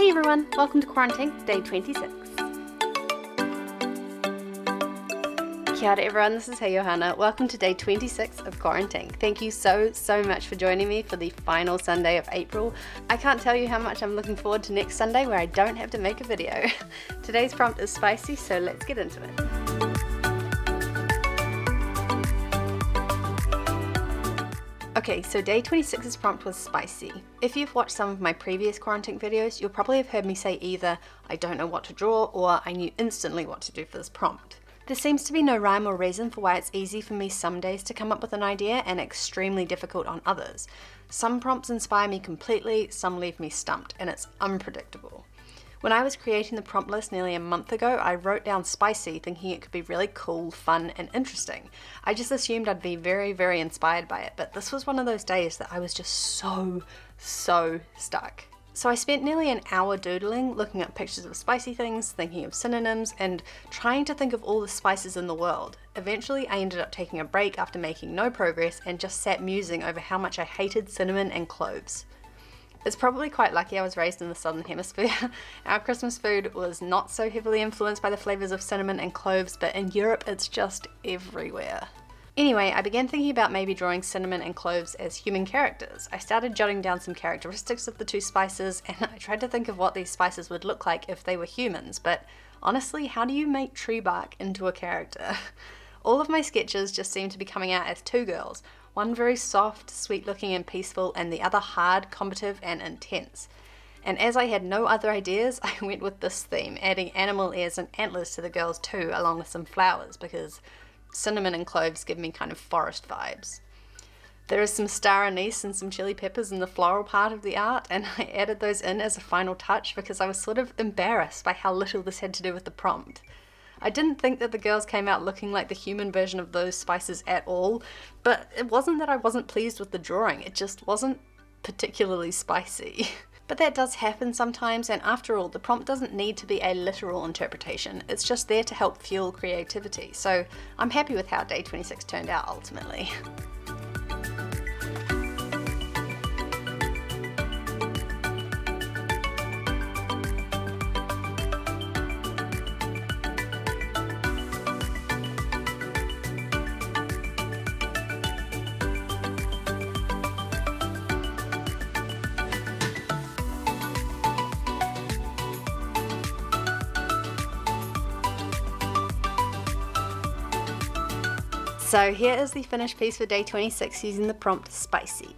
Hey everyone, welcome to QUARANT-INK, day 26. Kia ora everyone, this is Hey Johanna. Welcome to day 26 of QUARANT-INK. Thank you so much for joining me for the final Sunday of April. I can't tell you how much I'm looking forward to next Sunday where I don't have to make a video. Today's prompt is spicy, so let's get into it. Okay, so day 26's prompt was spicy. If you've watched some of my previous QUARANT-INK videos, you'll probably have heard me say either I don't know what to draw or I knew instantly what to do for this prompt. There seems to be no rhyme or reason for why it's easy for me some days to come up with an idea and extremely difficult on others. Some prompts inspire me completely, some leave me stumped, and it's unpredictable. When I was creating the prompt list nearly a month ago, I wrote down spicy thinking it could be really cool, fun, and interesting. I just assumed I'd be very inspired by it, but this was one of those days that I was just so stuck. So I spent nearly an hour doodling, looking up pictures of spicy things, thinking of synonyms, and trying to think of all the spices in the world. Eventually, I ended up taking a break after making no progress and just sat musing over how much I hated cinnamon and cloves. It's probably quite lucky I was raised in the Southern Hemisphere. Our Christmas food was not so heavily influenced by the flavours of cinnamon and cloves, but in Europe it's just everywhere. Anyway, I began thinking about maybe drawing cinnamon and cloves as human characters. I started jotting down some characteristics of the two spices, and I tried to think of what these spices would look like if they were humans, but honestly, how do you make tree bark into a character? All of my sketches just seemed to be coming out as two girls, one very soft, sweet-looking and peaceful, and the other hard, combative and intense. And as I had no other ideas, I went with this theme, adding animal ears and antlers to the girls too, along with some flowers, because cinnamon and cloves give me kind of forest vibes. There is some star anise and some chili peppers in the floral part of the art, and I added those in as a final touch because I was sort of embarrassed by how little this had to do with the prompt. I didn't think that the girls came out looking like the human version of those spices at all, but it wasn't that I wasn't pleased with the drawing, it just wasn't particularly spicy. But that does happen sometimes, and after all, the prompt doesn't need to be a literal interpretation, it's just there to help fuel creativity, so I'm happy with how day 26 turned out ultimately. So here is the finished piece for day 26 using the prompt spicy.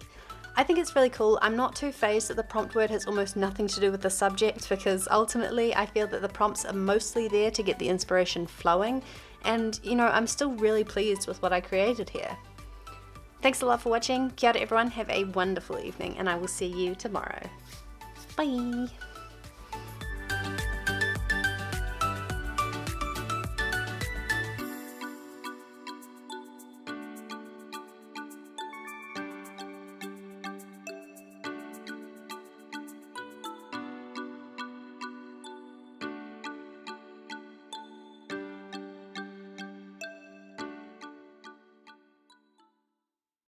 I think it's really cool. I'm not too fazed that the prompt word has almost nothing to do with the subject because ultimately I feel that the prompts are mostly there to get the inspiration flowing, and you know, I'm still really pleased with what I created here. Thanks a lot for watching. Kia ora everyone, have a wonderful evening and I will see you tomorrow. Bye!